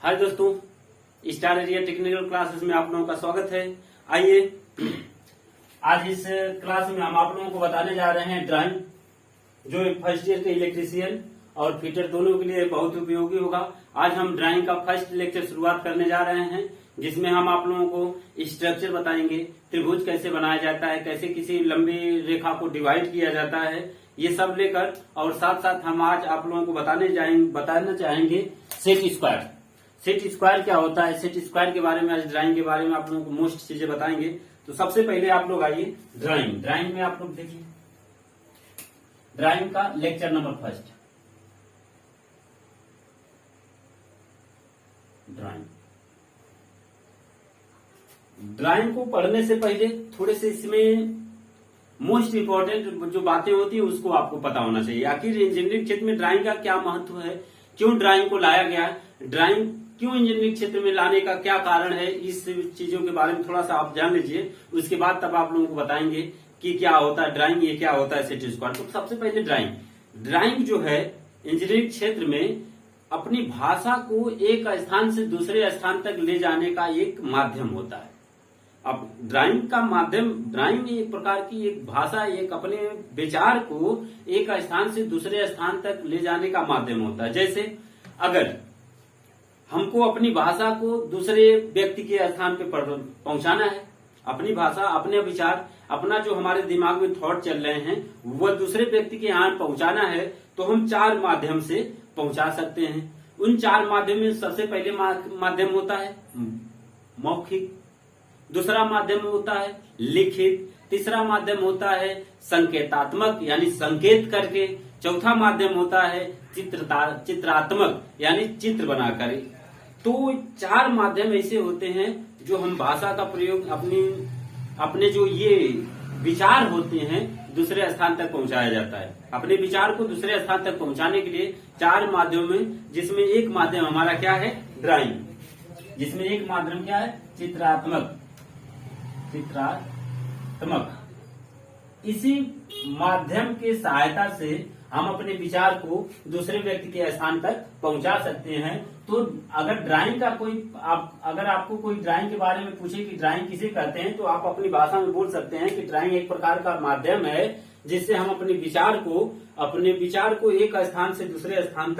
हाय दोस्तों, star area technical classes में आप लोगों का स्वागत है। आइए आज इस क्लास में हम आप लोगों को बताने जा रहे हैं ड्राइंग, जो फर्स्ट ईयर के इलेक्ट्रीशियन और फिटर दोनों के लिए बहुत उपयोगी होगा। आज हम ड्राइंग का फर्स्ट लेक्चर शुरुआत करने जा रहे हैं, जिसमें हम आप लोगों को स्ट्रक्चर बताएंगे, त्रिभुज कैसे बनाया जाता है, कैसे किसी लंबी रेखा को डिवाइड किया जाता है, ये सब लेकर और साथ साथ हम आज आप लोगों को बताना चाहेंगे सेट स्क्वायर। सेट स्क्वायर क्या होता है, सेट स्क्वायर के बारे में आज ड्राइंग के बारे में आप लोगों को मोस्ट चीजें बताएंगे। तो सबसे पहले आप लोग आइए ड्राइंग में आप लोग देखिए ड्राइंग का लेक्चर नंबर फर्स्ट। ड्राइंग को पढ़ने से पहले थोड़े से इसमें मोस्ट इंपॉर्टेंट जो बातें होती है उसको आपको पता होना चाहिए। आखिर इंजीनियरिंग क्षेत्र में ड्राइंग का क्या महत्व है, क्यों ड्राइंग को लाया गया, ड्राइंग क्यों इंजीनियरिंग क्षेत्र में लाने का क्या कारण है, इस चीजों के बारे में थोड़ा सा आप जान लीजिए। उसके बाद तब आप लोगों को बताएंगे कि क्या होता है ड्राइंग, ये क्या होता है सेट स्क्वायर। तो सबसे पहले ड्राइंग जो है इंजीनियरिंग क्षेत्र में अपनी भाषा को एक स्थान से दूसरे स्थान तक ले जाने का एक माध्यम होता है। अब ड्राइंग का माध्यम, ड्राइंग एक प्रकार की एक भाषा, एक अपने विचार को एक स्थान से दूसरे स्थान तक ले जाने का माध्यम होता है। जैसे अगर हमको अपनी भाषा को दूसरे व्यक्ति के स्थान पे पहुंचाना है, अपनी भाषा, अपने विचार, अपना जो हमारे दिमाग में थॉट चल रहे हैं वह दूसरे व्यक्ति के यहाँ पहुंचाना है, तो हम 4 माध्यम से पहुंचा सकते हैं। उन 4 माध्यम में सबसे पहले माध्यम होता है मौखिक, दूसरा माध्यम होता है लिखित, तीसरा माध्यम होता है संकेतात्मक यानी संकेत करके, चौथा माध्यम होता है चित्रात्मक यानी चित्र बनाकर। तो 4 माध्यम ऐसे होते हैं जो हम भाषा का प्रयोग अपने जो ये विचार होते हैं दूसरे स्थान तक पहुंचाया जाता है। अपने विचार को दूसरे स्थान तक पहुंचाने के लिए 4 माध्यम में, जिसमें एक माध्यम हमारा क्या है ड्राइंग, जिसमें एक माध्यम क्या है चित्रात्मक। इसी माध्यम के सहायता से हम अपने विचार को दूसरे व्यक्ति के स्थान तक पहुंचा सकते हैं। तो अगर ड्राइंग का अगर आपको कोई ड्राइंग के बारे में पूछे कि ड्राइंग किसे कहते हैं, तो आप अपनी भाषा में बोल सकते हैं कि ड्राइंग एक प्रकार का माध्यम है जिससे हम अपने विचार को एक स्थान से दूसरे स्थान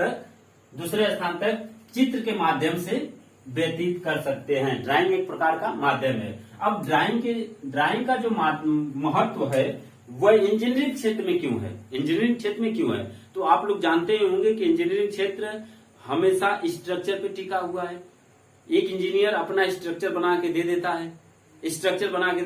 तक चित्र के माध्यम से व्यतीत कर सकते हैं। ड्राइंग एक प्रकार का माध्यम है। अब ड्राइंग का जो महत्व है वह इंजीनियरिंग क्षेत्र में क्यों है, तो आप लोग जानते ही होंगे कि इंजीनियरिंग क्षेत्र हमेशा स्ट्रक्चर पे टिका हुआ है। एक इंजीनियर अपना स्ट्रक्चर बना के दे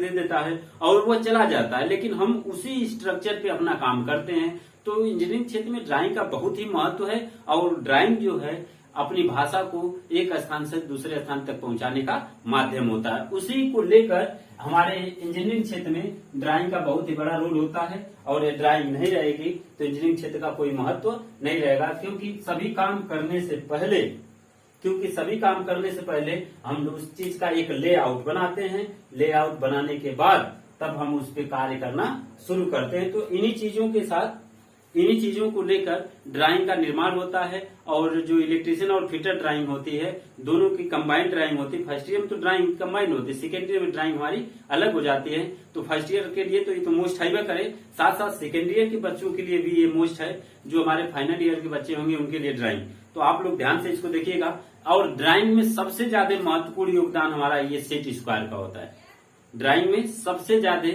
देता है और वह चला जाता है, लेकिन हम उसी स्ट्रक्चर पे अपना काम करते हैं। तो इंजीनियरिंग क्षेत्र में ड्राइंग का बहुत ही महत्व है और ड्राइंग जो है अपनी भाषा को एक स्थान से दूसरे स्थान तक पहुंचाने का माध्यम होता है। उसी को लेकर हमारे इंजीनियरिंग क्षेत्र में ड्राइंग का बहुत ही बड़ा रोल होता है। और ये ड्राइंग नहीं रहेगी तो इंजीनियरिंग क्षेत्र का कोई महत्व नहीं रहेगा, क्योंकि सभी काम करने से पहले हम उस चीज का एक लेआउट बनाते हैं। लेआउट बनाने के बाद तब हम उस पर कार्य करना शुरू करते हैं। तो इन्हीं चीजों को लेकर ड्राइंग का निर्माण होता है। और जो इलेक्ट्रीशियन और फिटर ड्राइंग होती है, दोनों की कंबाइंड ड्राइंग होती है। फर्स्ट ईयर में तो ड्राइंग कंबाइंड होती है, सेकेंड ईयर में ड्राइंग हमारी अलग हो जाती है। तो फर्स्ट ईयर के लिए तो ये तो मोस्ट है करे, साथ साथ सेकेंड ईयर के बच्चों के लिए भी ये मोस्ट है। जो हमारे फाइनल ईयर के बच्चे होंगे उनके लिए ड्राइंग, तो आप लोग ध्यान से इसको देखिएगा। और ड्राइंग में सबसे ज्यादा महत्वपूर्ण योगदान हमारा ये सेट स्क्वायर का होता है। ड्राइंग में सबसे ज्यादा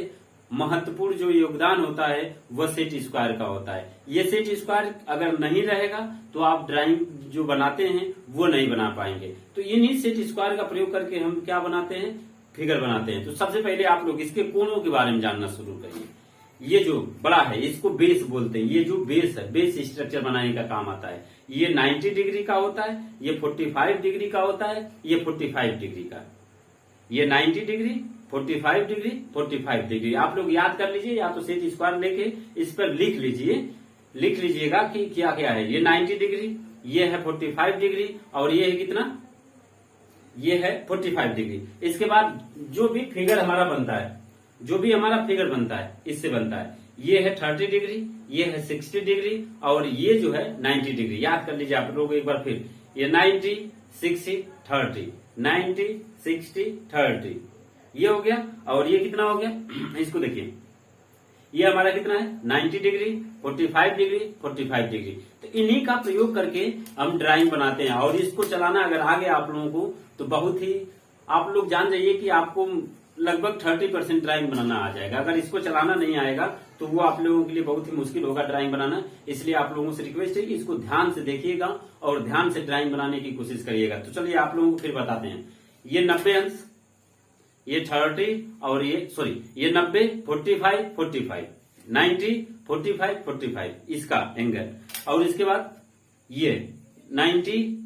महत्वपूर्ण जो योगदान होता है वह सेट स्क्वायर का होता है। ये सेट स्क्वायर अगर नहीं रहेगा तो आप ड्राइंग जो बनाते हैं वो नहीं बना पाएंगे। तो इन्हीं सेट स्क्वायर का प्रयोग करके हम क्या बनाते हैं, फिगर बनाते हैं। तो सबसे पहले आप लोग इसके कोणों के बारे में जानना शुरू करिए। ये जो बड़ा है इसको बेस बोलते हैं। ये जो बेस है, बेस स्ट्रक्चर बनाने का काम आता है। ये 90 डिग्री का होता है, ये 45 डिग्री का होता है, ये 45 डिग्री का, ये 90 डिग्री, 45 डिग्री, 45 डिग्री। आप लोग याद कर लीजिए, या तो सेट स्क्वायर लेके इस पर लिख लीजिएगा कि क्या क्या है। ये 90 डिग्री, ये है 45 डिग्री और ये है कितना, ये है 45 डिग्री। इसके बाद जो भी फिगर हमारा बनता है, इससे बनता है। ये है 30 डिग्री, ये है 60 डिग्री और ये जो है 90 डिग्री। याद कर लीजिए आप लोग एक बार फिर, ये 90 60 30, 90 60 30 ये हो गया। और ये कितना हो गया इसको देखिए, ये हमारा कितना है 90 डिग्री, 45 डिग्री, 45 डिग्री। तो इन्हीं का प्रयोग करके हम ड्राइंग बनाते हैं। और इसको चलाना अगर आ गया आप लोगों को तो बहुत ही, आप लोग जान जाइए कि आपको लगभग 30% ड्राइंग बनाना आ जाएगा। अगर इसको चलाना नहीं आएगा तो वो आप लोगों के लिए बहुत ही मुश्किल होगा ड्राइंग बनाना। इसलिए आप लोगों से रिक्वेस्ट है कि इसको ध्यान से देखिएगा और ध्यान से ड्राइंग बनाने की कोशिश करिएगा। तो चलिए आप लोगों को फिर बताते हैं। ये 90 अंश, ये 30 और ये 90 45 45, 90 45 45 इसका एंगल। और इसके बाद ये 90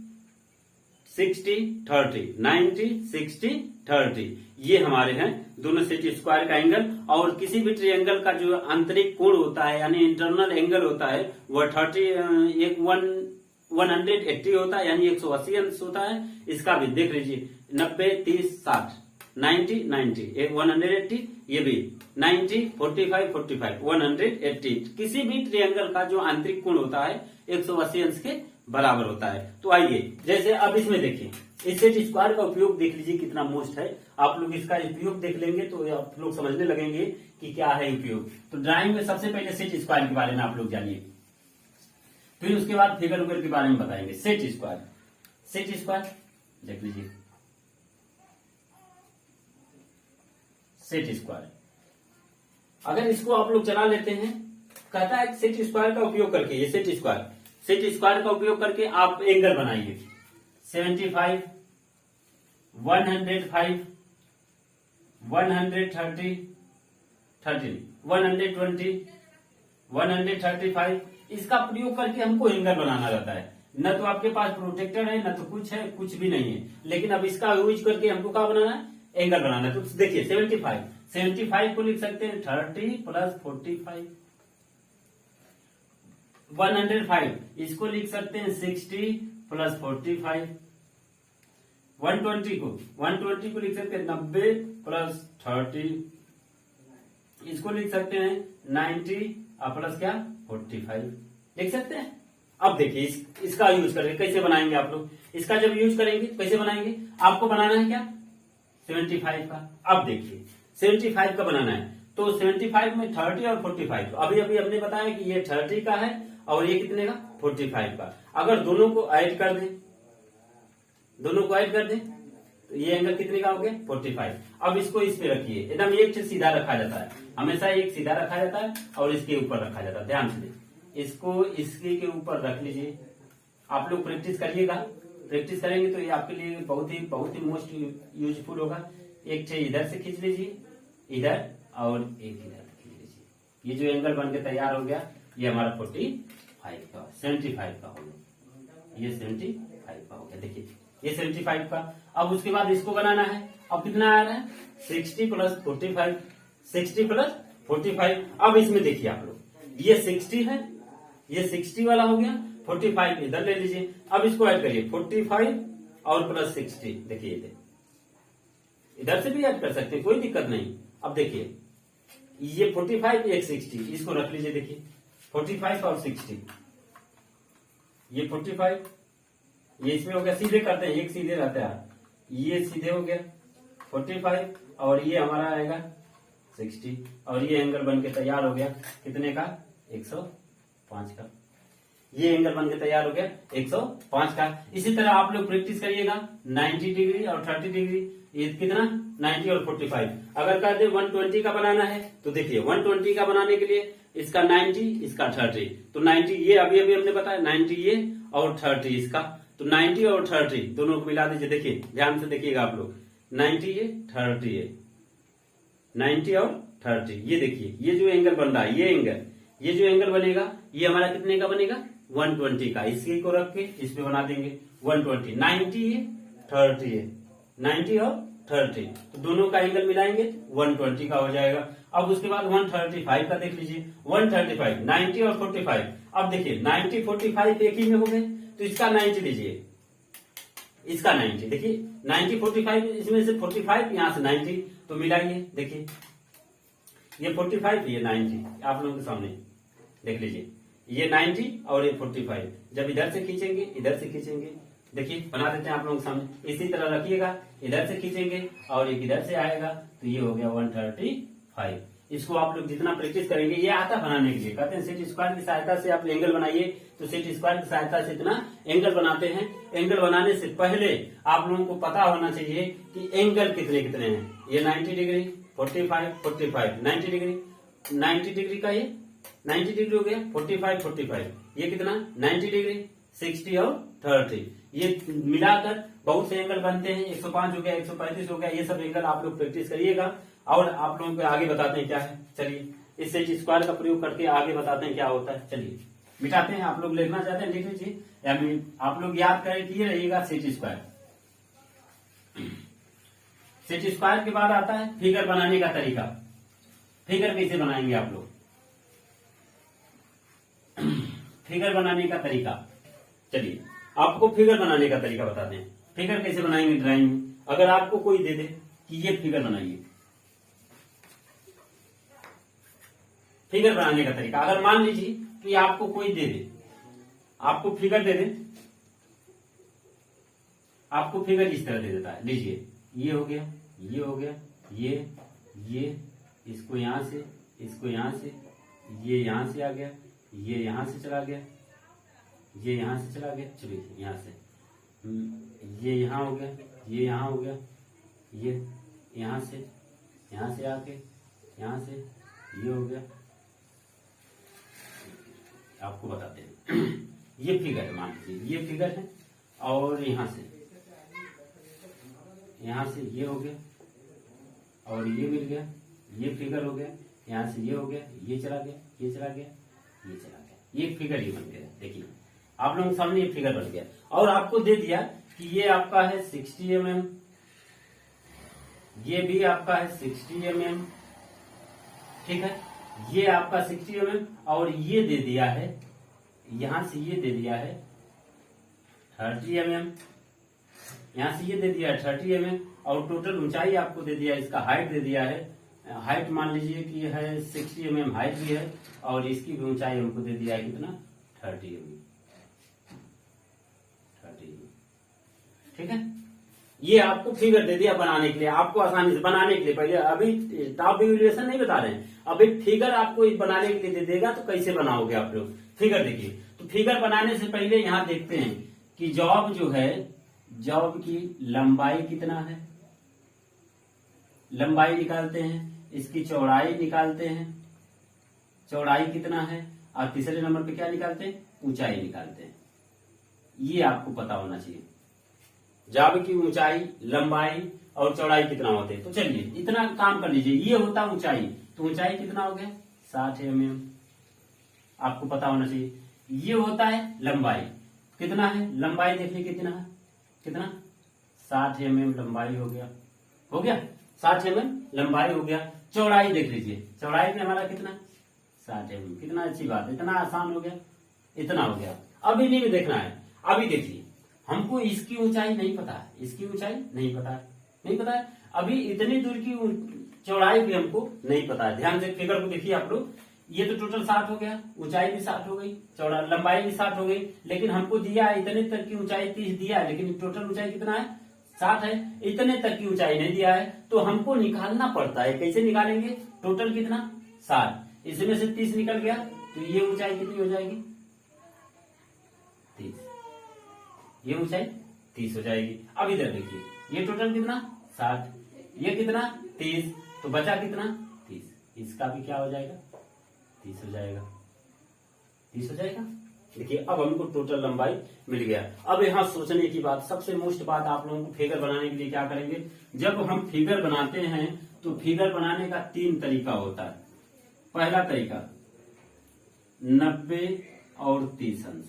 60 30, 90 60 30 ये हमारे हैं दोनों सेट स्क्वायर का एंगल। और किसी भी ट्रायंगल का जो आंतरिक कोण होता है यानी इंटरनल एंगल होता है वह 180 होता है यानी 180 अंश होता है। इसका भी देख लीजिए 90 30 60, 90 90 180, ये भी 90 45 45 180। किसी भी ट्रायंगल का जो आंतरिक कोण होता है 180 अंश के बराबर होता है। तो आइए जैसे अब इसमें देखिए, इस सेट स्क्वायर का उपयोग देख लीजिए कितना मोस्ट है। आप लोग इसका उपयोग देख लेंगे तो आप लोग समझने लगेंगे कि क्या है उपयोग। तो ड्राइंग में सबसे पहले सेट स्क्वायर के बारे में आप लोग जानिए, फिर उसके बाद फिगर उगर के बारे में बताएंगे। सेट स्क्वायर, सेट स्क्वायर देख लीजिए, सेट स्क्वायर अगर इसको आप लोग चला लेते हैं, कहता है सेट स्क्वायर का उपयोग करके, ये सेट स्क्वायर का उपयोग करके आप एंगल बनाइए 75 105 130 30 120 135। इसका प्रयोग करके हमको एंगल बनाना रहता है। न तो आपके पास प्रोटेक्टर है, न तो कुछ है, कुछ भी नहीं है, लेकिन अब इसका यूज करके हमको क्या बनाना है, एंगल बनाना है। तो देखिए 75 को लिख सकते हैं 30 प्लस 45, 105 इसको लिख सकते हैं 60 प्लस 45, 120 को लिख सकते हैं 90 प्लस 30, इसको लिख सकते हैं 90 प्लस क्या 45 लिख सकते हैं। अब देखिए इसका यूज करेंगे, कैसे बनाएंगे आप लोग। इसका जब यूज करेंगे कैसे बनाएंगे, आपको बनाना है क्या 75 का। अब देखिए 75 का बनाना है तो 75 में 30 और 45, तो अभी अभी हमने बताया कि ये 30 का है और ये कितने का 45 का। अगर दोनों को ऐड कर दें तो ये एंगल कितने का हो गया 45। अब इसको इस पे रखिए, एकदम एक से सीधा रखा जाता है, हमेशा एक सीधा रखा जाता है और इसके ऊपर रखा जाता है। ध्यान से इसको इसके के ऊपर रख लीजिए। आप लोग प्रैक्टिस करिएगा, प्रैक्टिस करेंगे तो ये आपके लिए बहुत ही मोस्ट यूजफुल होगा। एक छे इधर से खींच लीजिए, इधर और एक इधर खींच लीजिए। ये जो एंगल बन के तैयार हो गया ये हमारा 75 का 75 का हो गया, ये 75 का हो गया। देखिए ये 75 का। अब उसके बाद इसको बनाना है। अब कितना आ रहा है 60 प्लस 45, 60 प्लस 45। अब इसमें देखिए आप लोग ये 60 है, ये 60 वाला हो गया, 45 इधर ले लीजिए। अब इसको ऐड करिए 45 और प्लस 60। देखिए इधर से भी ऐड कर सकते हैं, कोई दिक्कत नहीं। अब देखिए ये 45 एक 60, इसको रख लीजिए। देखिए 45 और 60, ये 45 ये इसमें हो गया, सीधे करते हैं, एक सीधे रहता है, ये सीधे हो गया 45 और ये हमारा आएगा 60 और ये एंगल बन के तैयार हो गया कितने का 105 का। ये एंगल बन के तैयार हो गया 105 का। इसी तरह आप लोग प्रैक्टिस करिएगा 90 डिग्री और 30 डिग्री, ये कितना 90 और 45। अगर कहते 120 का बनाना है तो देखिए 120 का बनाने के लिए इसका 90 इसका 30, तो 90 ये अभी हमने बताया 90 ये और 30 इसका, तो 90 और 30 दोनों को मिला दीजिए। देखिए ध्यान से देखिएगा आप लोग 90 ये 30 ये 90 और 30, ये देखिए ये जो एंगल बन रहा है ये जो एंगल बनेगा ये हमारा कितने का बनेगा 120 का। इसी को रख के इस पे बना देंगे 120, 90 ये 30 ये 90 और 30, तो दोनों का एंगल मिलाएंगे 120 का हो जाएगा। अब उसके बाद 135 का देख लीजिए, 135 90 और 45। अब देखिए 90 45 एक ही में हो गए, तो इसका 90 लीजिए, इसका 90 देखिए 90 45, इसमें से 45 यहां से 90, तो मिलाइए। देखिए ये 45 ये 90 आप लोगों के सामने देख लीजिए, ये 90 और ये 45। जब इधर से खींचेंगे देखिए बना देते हैं आप लोगों के सामने। इसी तरह रखिएगा, इधर से खींचेंगे और एक इधर से आएगा, तो ये हो गया 135। इसको आप लोग जितना प्रैक्टिस करेंगे, ये आता बनाने के लिए कहते हैं सेट स्क्वायर की सहायता से आप एंगल बनाइए, तो सेट स्क्वायर की सहायता से इतना एंगल बनाते हैं। एंगल बनाने से पहले आप लोगों को पता होना चाहिए कि एंगल कितने कितने हैं। ये 90 डिग्री, 45, 45, 90 डिग्री, 90 डिग्री का ये 90 डिग्री हो गया, 45, 45, ये कितना 90 डिग्री, 60 और 30, ये मिलाकर बहुत से एंगल बनते हैं। 105 हो गया, 135 हो गया, ये सब एंगल आप लोग प्रैक्टिस करिएगा। और आप लोगों को आगे बताते हैं क्या है। चलिए इस सेट स्क्वायर का प्रयोग करके आगे बताते हैं क्या होता है। चलिए मिटाते हैं। आप लोग लिखना चाहते हैं लिख लीजिए, या आप लोग याद करें कि ये रहेगा सेट स्क्वायर। सेट स्क्वायर के बाद आता है फिगर बनाने का तरीका। फिगर कैसे बनाएंगे आप लोग, फिगर बनाने का तरीका। चलिए आपको फिगर बनाने का तरीका बताते हैं। फिगर कैसे बनाएंगे ड्राइंग में। अगर आपको कोई दे दे कि ये फिगर बनाइए, फिगर बनाने का तरीका। अगर मान लीजिए कि आपको कोई दे दे, आपको फिगर दे दे, आपको फिगर इस तरह दे देता है, लीजिए ये हो गया, ये हो गया, ये इसको यहां से, इसको यहां से, ये यहां से आ गया, ये यहां से चला गया, ये यहां से चला गया, चलिए यहां से, ये यहां हो गया, ये यहां हो गया, ये यहां से आके यहां से ये हो गया। आपको बताते हैं ये फिगर है, मान लीजिए ये फिगर है, और यहां से ये हो गया, और ये मिल गया, ये फिगर हो गया, यहां से ये हो गया, ये चला गया, ये चला गया, ये चला गया, ये फिगर ही बन गया। देखिए आप लोगों के सामने ये फिगर बन गया। और आपको दे दिया कि ये आपका है 60 mm, ये भी आपका है 60 mm, ठीक है, ये आपका 60 mm, और ये दे दिया है, यहां से ये दे दिया है 30 mm, यहां से ये दे दिया है 30 mm, और टोटल ऊंचाई आपको दे दिया है, इसका हाइट दे दिया है। हाइट मान लीजिए कि है 60 mm हाइट भी है, और इसकी भी ऊंचाई हमको दे दिया है कितना 30 mm, ठीक है। ये आपको फिगर दे दिया बनाने के लिए, आपको आसानी से बनाने के लिए। पहले अभी टॉप इवैल्यूएशन नहीं बता रहे हैं, अभी फिगर आपको बनाने के लिए दे देगा, तो कैसे बनाओगे आप लोग फिगर। देखिए तो फिगर बनाने से पहले यहां देखते हैं कि जॉब जो है, जॉब की लंबाई कितना है, लंबाई निकालते हैं, इसकी चौड़ाई निकालते हैं, चौड़ाई कितना है, और तीसरे नंबर पे क्या निकालते हैं, ऊंचाई निकालते हैं। ये आपको पता होना चाहिए, जॉब की ऊंचाई, लंबाई और चौड़ाई कितना होते हैं। तो चलिए इतना काम कर लीजिए। ये होता ऊंचाई, तो ऊंचाई कितना हो गया 60 mm, आपको पता होना चाहिए। ये होता है लंबाई, कितना है लंबाई, देखिए कितना है, कितना 60 mm लंबाई हो गया, 60 mm लंबाई हो गया। चौड़ाई देख लीजिए, चौड़ाई में हमारा कितना 60 mm, कितना अच्छी बात है, इतना आसान हो गया, इतना हो गया। अब इन्हीं में देखना है। अभी देखिए हमको इसकी ऊंचाई नहीं पता है, इसकी ऊंचाई नहीं पता है, नहीं पता है। अभी इतनी दूर की चौड़ाई भी हमको नहीं पता है। ध्यान से फिगर को देखिए आप लोग, ये तो टोटल 60 हो गया, ऊंचाई भी 60 हो गई, चौड़ा लंबाई भी 60 हो गई, लेकिन हमको दिया है इतने तक की ऊंचाई 30 दिया है, लेकिन टोटल ऊंचाई कितना है 60 है, इतने तक की ऊंचाई नहीं दिया है। तो हमको निकालना पड़ता है, कैसे निकालेंगे, टोटल कितना 60, इसमें से 30 निकल गया, तो ये ऊंचाई कितनी हो जाएगी 30, ये ऊंचाई 30 हो जाएगी। अब इधर देखिए ये टोटल कितना 60, ये कितना 30, तो बचा कितना 30, इसका भी क्या हो जाएगा 30 हो जाएगा, 30 हो जाएगा। देखिए अब हमको टोटल लंबाई मिल गया। अब यहाँ सोचने की बात, सबसे मोस्ट बात, आप लोगों को फिगर बनाने के लिए क्या करेंगे, जब हम फिगर बनाते हैं तो फिगर बनाने का 3 तरीका होता है। पहला तरीका 90 और 30 अंश,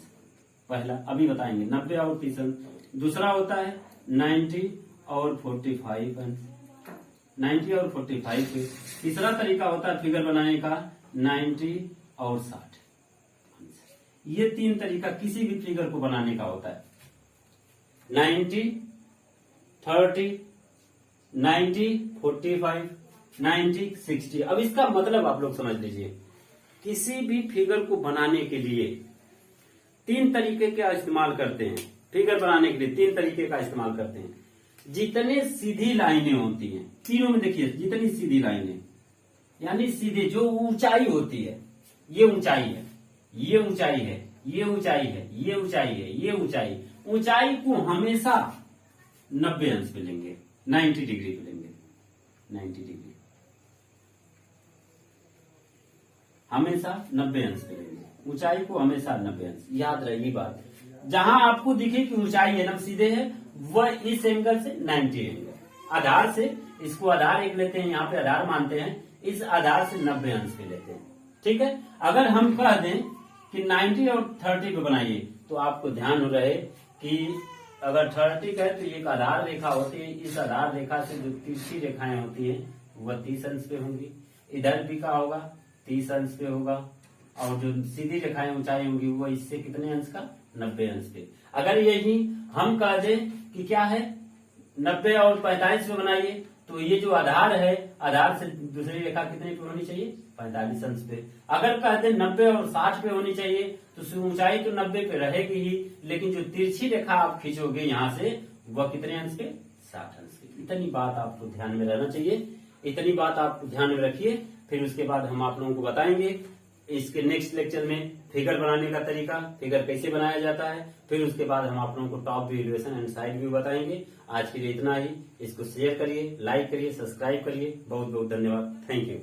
पहला अभी बताएंगे 90 और 30 अंश। दूसरा होता है 90 और 45 अंश, 90 और 45 पे। तीसरा तरीका होता है फिगर बनाने का 90 और 60 अंश। ये 3 तरीका किसी भी फिगर को बनाने का होता है, 90, 30, 90, 45, 90, 60। अब इसका मतलब आप लोग समझ लीजिए, किसी भी फिगर को बनाने के लिए 3 तरीके का इस्तेमाल करते हैं। फिगर बनाने के लिए 3 तरीके का इस्तेमाल करते हैं। जितने सीधी लाइनें होती हैं, तीनों में देखिए जितनी सीधी लाइनें, यानी सीधे जो ऊंचाई होती है, ये ऊंचाई है, ये ऊंचाई है, ये ऊंचाई है, ये ऊंचाई है, ये ऊंचाई को हमेशा 90 अंश पे लेंगे, 90 डिग्री पे लेंगे, 90 डिग्री हमेशा 90 अंश पे लेंगे, ऊंचाई को हमेशा 90 अंश। याद रहे ये बात, जहां आपको दिखे कि ऊंचाई एकदम सीधे है, वह इस एंगल से 90 एंगल, आधार से, इसको आधार एक लेते हैं, यहाँ पे आधार मानते हैं, इस आधार से 90 अंश पे लेते हैं। ठीक है, अगर हम कह दें कि 90 और 30 पे बनाइए, तो आपको ध्यान रहे कि अगर 30 का है तो एक आधार रेखा होती है, इस आधार रेखा से जो तिरछी रेखाएं होती है वह 30 अंश पे होंगी, इधर भी का होगा 30 अंश पे होगा, और जो सीधी रेखाएं ऊंचाई होंगी वो इससे कितने अंश का, 90 अंश पे। अगर यही हम कह दें कि क्या है 90 और 45 पे बनाइए, तो ये जो आधार है, आधार से दूसरी रेखा कितने पे होनी चाहिए, 45 अंश पे। अगर कहते 90 और 60 पे होनी चाहिए, तो ऊंचाई तो 90 पे रहेगी ही, लेकिन जो तिरछी रेखा आप खींचोगे यहाँ से, वह कितने अंश पे, 60 अंश पे। इतनी बात आपको ध्यान में रहना चाहिए, इतनी बात आप ध्यान में रखिए। फिर उसके बाद हम आप लोगों को बताएंगे इसके नेक्स्ट लेक्चर में फिगर बनाने का तरीका, फिगर कैसे बनाया जाता है। फिर उसके बाद हम आप लोगों को top view, elevation and side view बताएंगे। आज के लिए इतना ही। इसको शेयर करिए, लाइक करिए, सब्सक्राइब करिए। बहुत बहुत धन्यवाद। Thank you.